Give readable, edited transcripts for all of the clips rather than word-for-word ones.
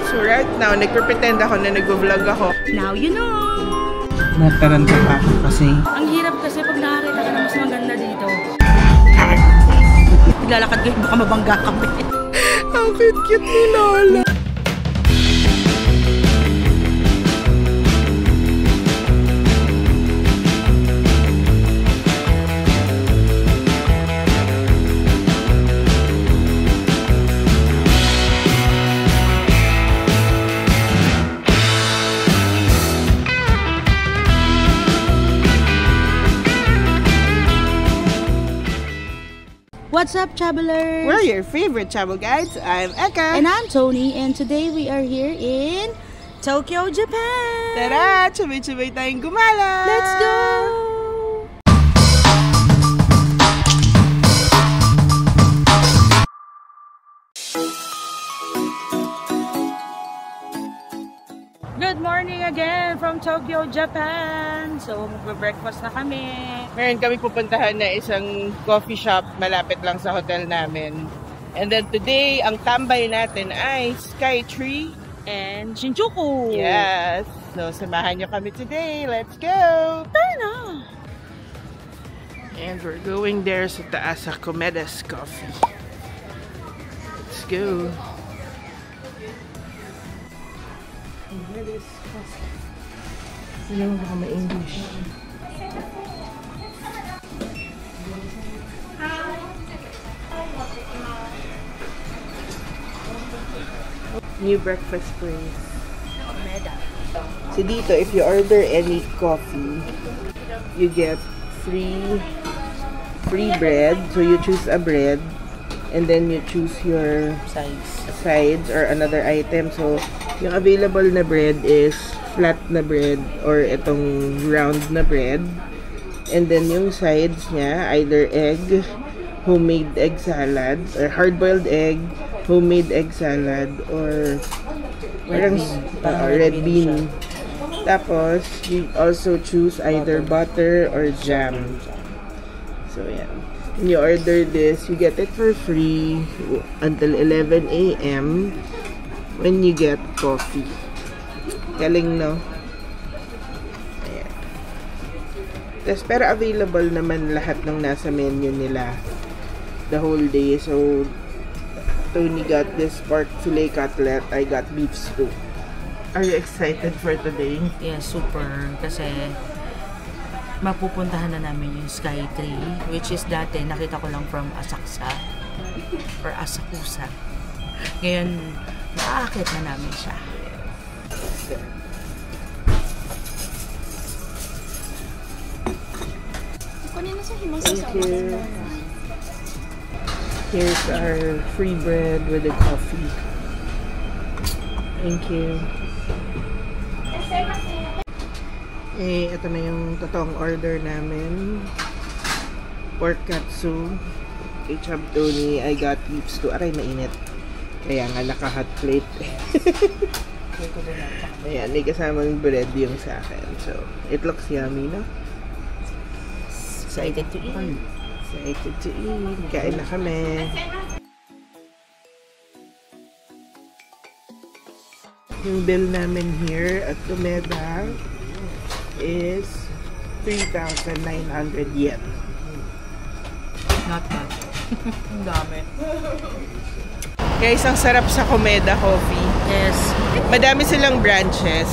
So right now, nagpre-pretend ako na nag-vlog ako. Now you know! Nataranta pa ako kasi. Ang hirap kasi pag nakakita ka na mas maganda dito. Naglalakad kayo, baka mabangga kami. Ang cute-cute ni Lola. What's up, travelers? We're your favorite travel guides. I'm Eka. And I'm Tony, and today we are here in Tokyo, Japan. Tara! Sabay-sabay tayong gumala! Let's go! Good morning again from Tokyo, Japan. So, magbe-breakfast na kami. Meron kami pupuntahan na isang coffee shop malapit lang sa hotel namin. And then today, ang tambay natin ay Skytree And Shinjuku. Yes. So, samahan nyo kami today. Let's go! Tara na! And we're going there sa taas sa Komeda's Coffee. Let's go! Komeda's Coffee. Sino mo baka ma-English? New breakfast place. Komeda. So dito, if you order any coffee, you get free bread. So you choose a bread, and then you choose your sides or another item. So yung available na bread is flat na bread or itong round na bread. And then yung sides niya, either egg, homemade egg salad, or hard-boiled egg, homemade egg salad, or red bean. Tapos, you also choose either butter or jam. So, yeah. When you order this, you get it for free until 11 a.m. when you get coffee. Galing, no? Ayan. Tapos, pero available naman lahat ng nasa menu nila the whole day. So, Tony got this pork filet cutlet. I got beef stew. Are you excited for today? Yeah, super. Kasi mapupuntahan na namin yung Skytree, which is dati nakita ko lang from Asakusa or Asakusa. Ngayon, maaakit na namin siya. Thank you. Here's our free bread with the coffee. Thank you. Eh, ito na yung totoong order namin. Pork katsu. Kay Chab Tony, I got beef stew. Aray, mainit. Kaya nga naka-hot plate. Ayan, may kasamang bread yung sa akin. So, it looks yummy, no? Excited to eat. Excited to eat. Kain na kami. Yung bill namin here at Komeda is 3,900 yen. Not bad. Ang dami. Guys, ang sarap sa Komeda coffee. Yes. Madami silang branches.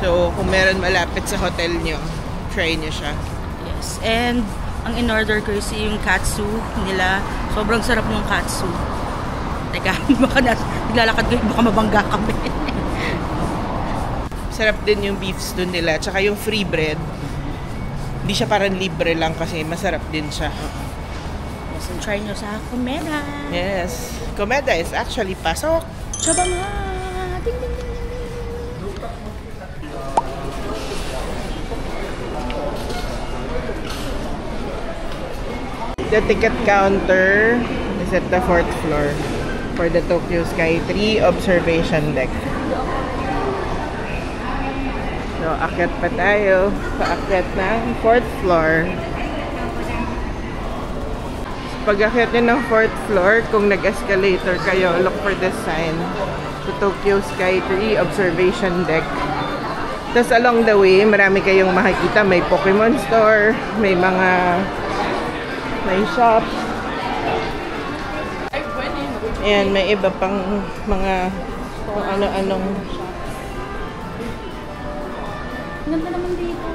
So, kung meron malapit sa hotel nyo, try nyo siya. Yes. And ang in-order ko is yung katsu nila. Sobrang sarap ng katsu. Teka, baka naglalakad kayo, baka mabangga kami. Sarap din yung beef stew nila. Tsaka yung free bread. Hindi siya parang libre lang kasi masarap din siya. Yes, and try nyo sa Komeda. Yes. Komeda is actually pasok. Tsaba nga! Ding, ding, ding, ding. The ticket counter is at the 4th floor for the Tokyo Skytree observation deck. So, akyat pa tayo. Paakyat ng 4th floor. So, Pag-akyat nyo ng 4th floor, kung nag-escalator kayo, look for this sign. The Tokyo Sky Tree Observation Deck. Tapos along the way, marami kayong makikita. May Pokemon store, may shop. Ayan, may iba pang mga kung ano-anong shop. Ganda naman dito.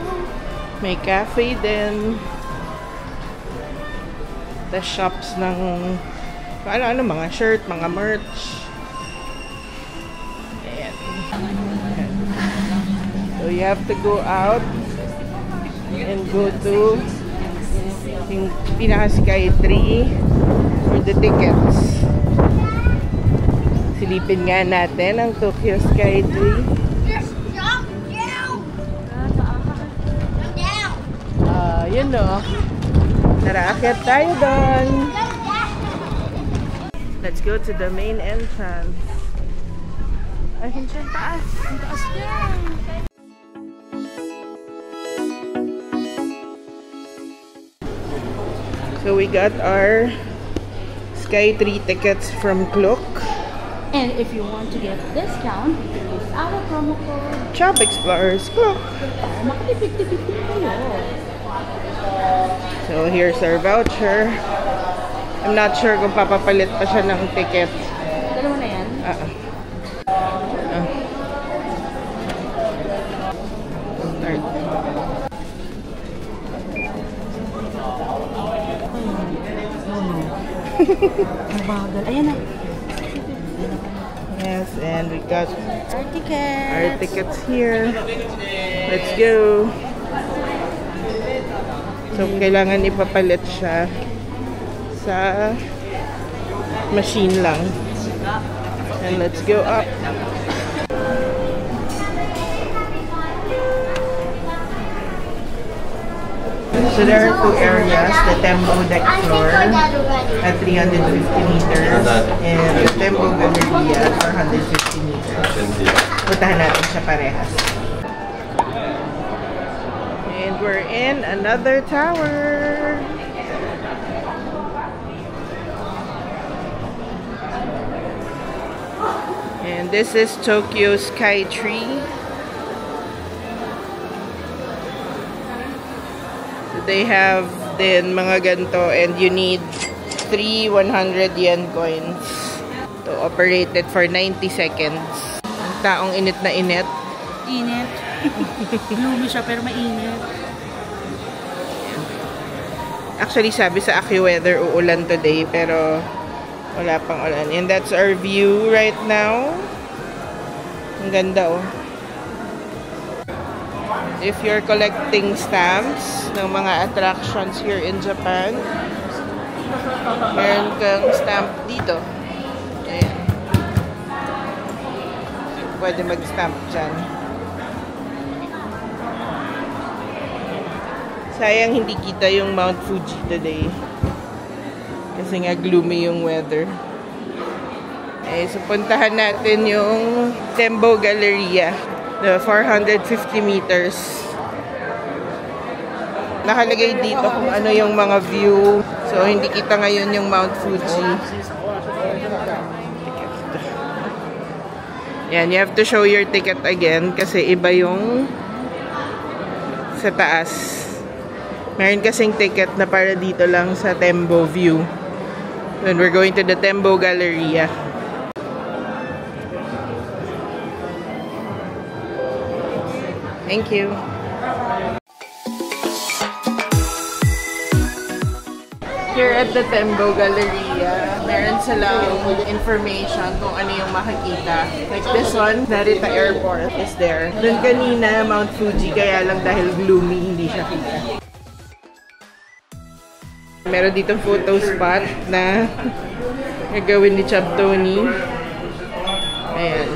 May cafe din. The shops ng ano-ano, mga shirt, mga merch. Ayan. So you have to go out and go to yung pinaka-Sky Tree for the tickets. Silipin nga natin ang Tokyo Sky Tree. Yun no. Tara, akyat tayo doon. Let's go to the main entrance. Ay, hindi ang taas. Ang taas yan. So we got our Sky Tree tickets from Klook. And if you want to get a discount, you can use our promo code Shop Explorers Klook. Makatipid-tipid kayo. So here's our voucher. I'm not sure kung papapalit pa siya ng ticket. Dalawa na yan? Start. Mabagal. Ayan na. Yes, and we got Our tickets. our tickets here. Let's go. So, kailangan ipapalit siya sa machine lang. And let's go up. So there are two areas, the Tembo deck floor at 350 meters and the Tembo Galleria at 450 meters. Puntahan natin siya parehas. And we're in another tower. And this is Tokyo Sky Tree. They have din mga ganito and you need 3 100 yen coins to operate it for 90 seconds. Ang taong init na init. Init. Gloomy siya pero mainit. Actually sabi sa AccuWeather uulan today pero wala pang ulan. And that's our view right now. Ang ganda oh. If you're collecting stamps ng mga attractions here in Japan, meron kang stamp dito. Ayan. Pwede mag-stamp dyan. Sayang hindi kita yung Mount Fuji today. Kasi nga gloomy yung weather. Eh, so puntahan natin yung Tembo Galleria. The 450 meters. Nakalagay dito kung ano yung mga view. So, hindi kita ngayon yung Mount Fuji. Yan, you have to show your ticket again kasi iba yung sa taas. Meron kasing ticket na para dito lang sa Tembo view. Then we're going to the Tembo Galleria. Thank you. Here at the Tembo Galleria, meron silang information kung ano yung makikita. Like this one, Narita Airport is there. Doon kanina, Mount Fuji, kaya lang dahil gloomy, hindi siya kita. Meron ditong photo spot na gagawin ni Chub Tony. Ayan.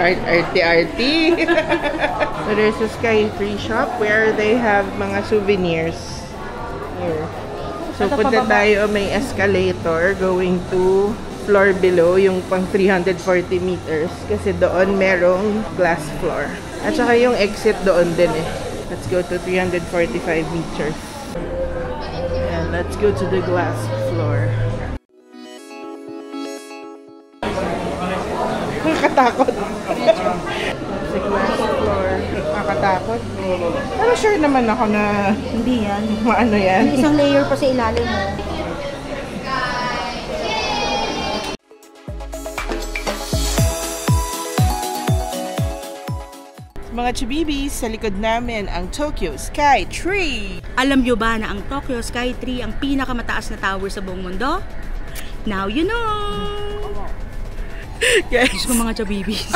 Arty. So there's a Sky Tree shop where they have mga souvenirs here. So punta tayo, may escalator going to floor below, yung pang 340 meters. Kasi doon merong glass floor. At saka yung exit doon din eh. Let's go to 345 meters. And let's go to the glass floor. Nakatakot. Sa glass floor. Nakatakot. Pero sure naman ako na Hindi yan. maano yan. May isang layer pa sa ilalim mo. Mga chibibis, sa likod namin ang Tokyo Sky Tree. Alam nyo ba na ang Tokyo Sky Tree ang pinakamataas na tower sa buong mundo? Now you know! Guys, Diyos ko mga chabibis.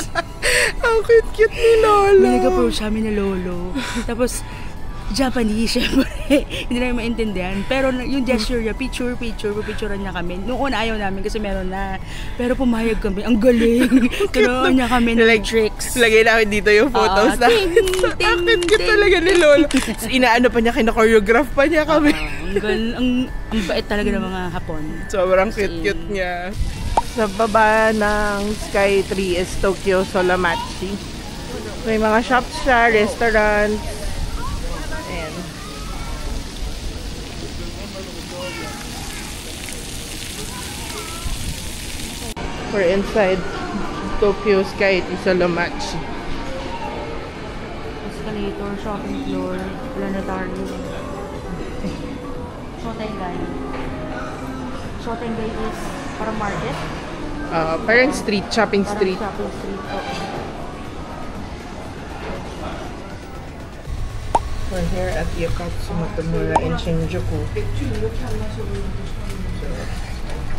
ang cute ni Lola. May nag-approach kami na lolo. Tapos, Japanese, syempre. Hindi namin maintindihan. Pero yung gesture niya, picturean niya kami. Noong una ayaw namin kasi meron na. Pero pumayag kami. Ang galing. Tinuruan niya kami ng tricks. Lagay namin dito yung photos na. Ang cute talaga ni Lola. Inaano pa niya, kina-choreograph pa niya kami. Ang bait talaga ng mga Hapon. Sobrang cute niya. Sa baba ng Sky Tree is Tokyo Solamachi. May mga shops siya, restaurant. Ayan. We're inside Tokyo Sky Tree Solamachi. Escalator, shopping floor, planetarium. Shotengai. Shotengai is parang market. Parang street, shopping Parang street. shopping street. We're here at Yakatsu Matamura in Shinjuku.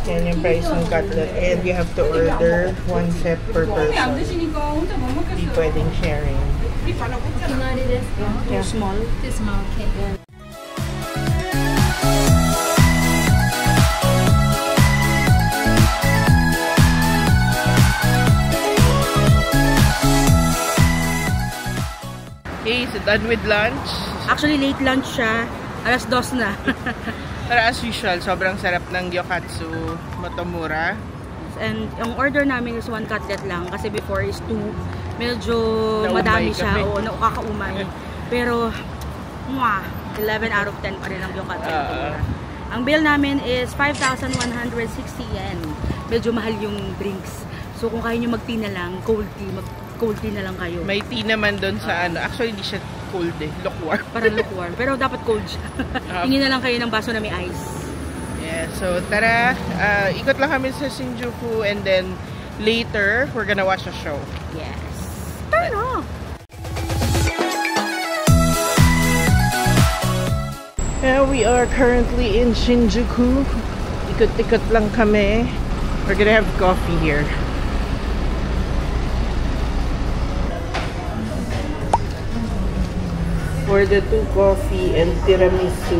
So, yan yung price ng cutlet. And you have to order one set per person. Hindi pwedeng sharing. Too small. Too small, okay. Okay, so done with lunch. Actually, late lunch siya. Alas 2 na. Pero as usual, sobrang sarap ng Gyokatsu Motomura. And yung order namin is 1 cutlet lang. Kasi before is 2. Medyo Naumay madami siya. kami. Oo, nakakaumay. Pero, 11 out of 10 pa rin ang Gyokatsu Motomura. Ang bill namin is 5,160 yen. Medyo mahal yung drinks. So, kung kaya nyo mag-tea na lang, cold tea na lang kayo. May tea naman doon sa ano. Actually, hindi siya cold eh. Lukewarm. Parang lukewarm. Pero dapat cold siya. Tingin na lang kayo ng baso na may ice. Yeah, so tara. Ikot lang kami sa Shinjuku and then later, we're gonna watch a show. Yes. Tara! Yeah, we are currently in Shinjuku. Ikot-ikot lang kami. We're gonna have coffee here. For the 2 coffee and tiramisu.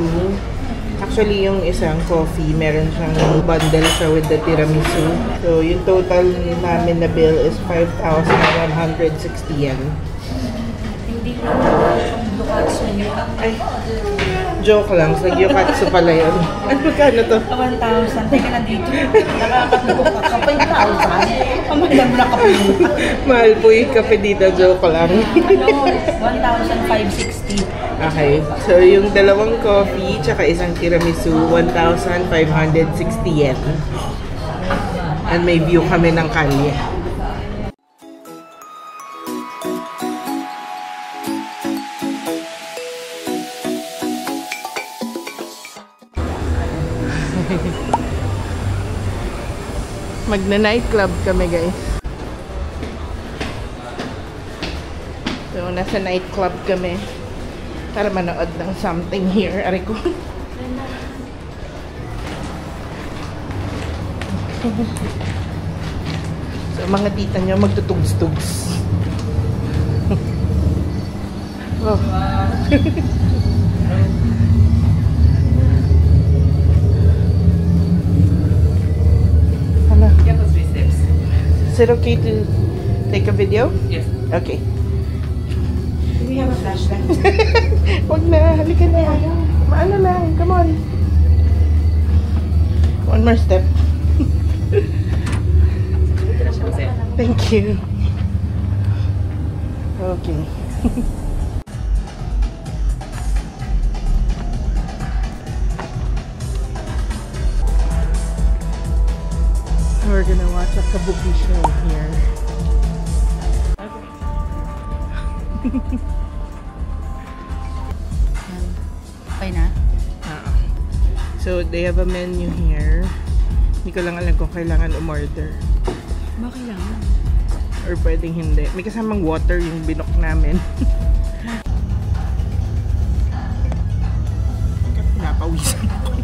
Actually, yung isang coffee, meron siyang bundle siya with the tiramisu. So, yung total namin na bill is 5,160 yen. Hindi mo yung Gyokatsu niyo. Ay, joke lang. Sa Gyokatsu pala yun. Ano magkano to? 1,000. Teka na dito. Nakakatulog ka. Kapay 1,000. Ang mahal mo na kapay mo. Mahal po yung kape dito. Joke lang. Ano? 1,560. Okay. So, yung dalawang coffee tsaka isang tiramisu, 1,560 yen. And may view kami ng kalye. Magna-nightclub kami, guys. So, nasa nightclub kami para manood ng something here. Aray ko. So, mga tita nyo magtutugs-tugs. Oh. Hello. Is it okay to take a video? Yes. Okay. Do we have a flashlight? Huwag na. Halika na. Maano lang. Come on. One more step. Thank you. Okay. gonna watch a kabuki show here. Okay na? So, they have a menu here. Hindi ko lang alam kung kailangan umorder. Bakit lang? Or pwedeng hindi. May kasamang water yung binok namin. Pinapawisan ako.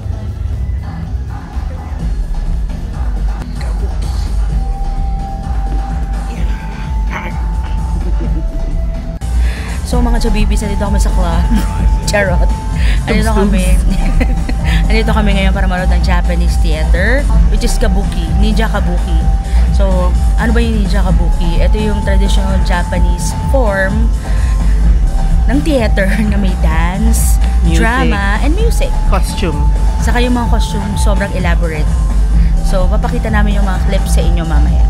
So mga chabibis, nandito kami sa club. Charot. Nandito kami. Nandito kami ngayon para manood ng Japanese theater, which is kabuki, ninja kabuki. So, ano ba yung ninja kabuki? Ito yung traditional Japanese form ng theater na may dance, music, drama, and music. Costume. Saka yung mga costume, sobrang elaborate. So, papakita namin yung mga clips sa inyo mamaya.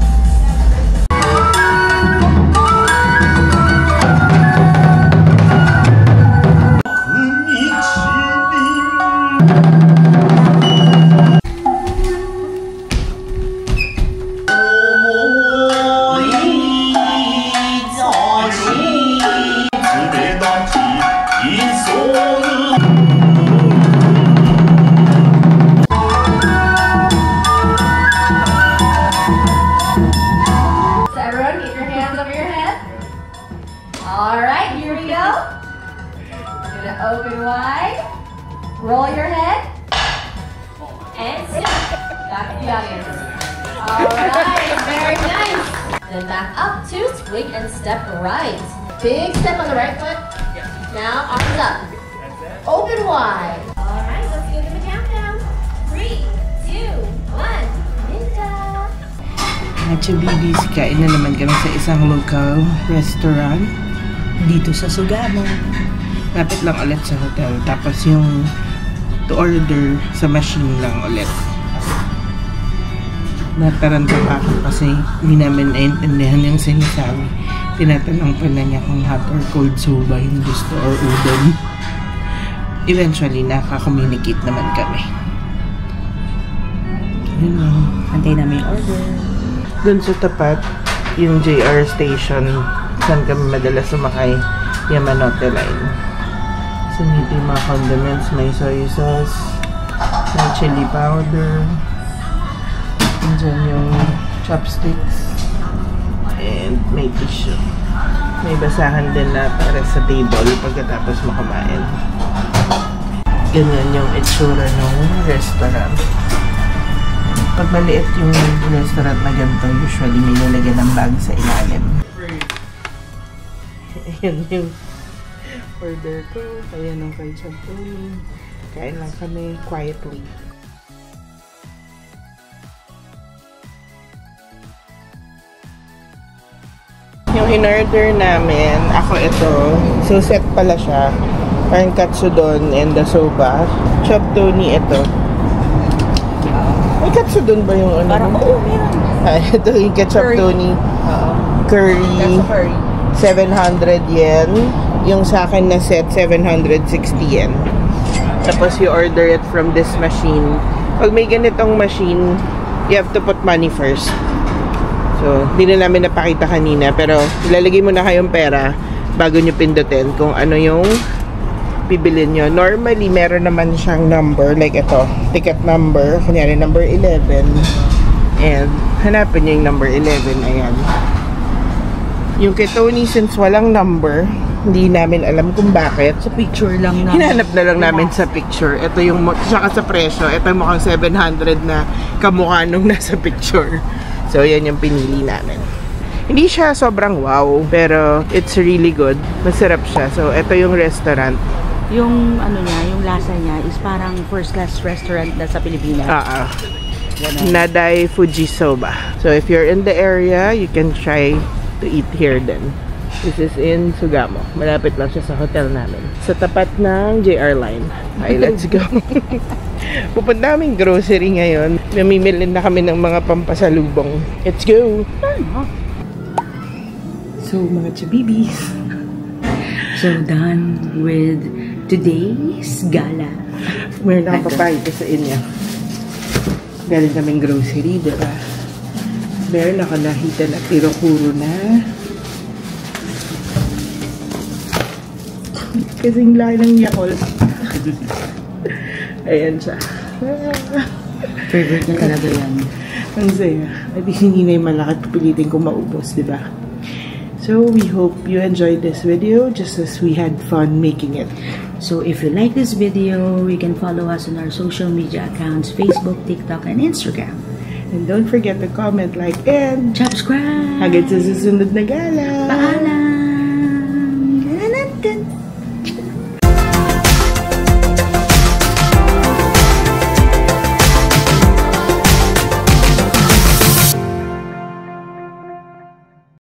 Alright, here we go. You're gonna open wide, roll your head, and sit. Back to the audience. Alright, very nice. Then back up to swing and step right. Big step on the right foot. Now arms up. Open wide. Alright, let's give them a countdown. 3, 2, 1. Ninja. Mga chabibis, kain na naman kami sa isang local restaurant dito sa Sugamo. Lapit lang ulit sa hotel. Tapos yung to order sa machine lang ulit. Nataranta pa ako kasi hindi namin naintindihan yung sinasabi. Tinatanong pa na niya kung hot or cold soba yung gusto or udon. Eventually, naka-communicate naman kami. Yun lang. Antay namin yung order. Dun sa tapat, yung JR station, saan kami madalas sumakay, Yamanote Line. So, nito yung mga condiments, may soy sauce, may chili powder, and dyan yung chopsticks, and may tissue. May basahan din na para sa table pagkatapos makamain. Ganyan yung itsura ng restaurant. Pag maliit yung restaurant na ganito, usually may nilagyan ng bag sa ilalim. Ayan yung order ko. Ayan ang kay Chantoni. Kain lang kami quietly. Yung in-order namin, ako ito. So set pala siya. Parang katsudon and the soba. Chantoni ito. May katsudon ba yung ano? Parang, oo, meron. Ito yung ketchup toni. Curry. That's curry. 700 yen. Yung sa akin na set, 760 yen. Tapos you order it from this machine. Pag may ganitong machine, you have to put money first. So, hindi na namin napakita kanina. Pero, ilalagay mo na kayong pera bago nyo pindutin kung ano yung bibilin nyo. Normally, meron naman siyang number. Like ito, ticket number. Kunyari, number 11. And, hanapin nyo yung number 11. Ayan. Yung kay Tony, since walang number, hindi namin alam kung bakit. Sa picture lang na. Hinanap na lang namin sa picture. Ito yung, saka sa presyo. Ito yung mukhang 700 na kamukha nung nasa picture. So, yan yung pinili namin. Hindi siya sobrang wow, pero it's really good. Masarap siya. So, ito yung restaurant. Yung ano niya, yung lasa niya is parang first class restaurant na sa Pilipinas. Nadai Fujisoba. So, if you're in the area, you can try to eat here then. This is in Sugamo. Malapit lang siya sa hotel namin. Sa tapat ng JR line. Okay, let's go. Pupunta kaming grocery ngayon. Namimili na kami ng mga pampasalubong. Let's go! So, mga chabibis. So, done with today's gala. Meron akong papayita sa inyo. Galing kaming grocery, diba? Meron ako nakita na tirokuro na. Kasing laki ng Yakult. Ayan siya. Favorite na talaga yan. Ang saya. At least hindi na yung malaki pilitin kong maubos, di ba? So, we hope you enjoyed this video just as we had fun making it. So, if you like this video, you can follow us on our social media accounts, Facebook, TikTok, and Instagram. And don't forget to comment, like, and Subscribe! hanggang sa susunod na gala! Paalam!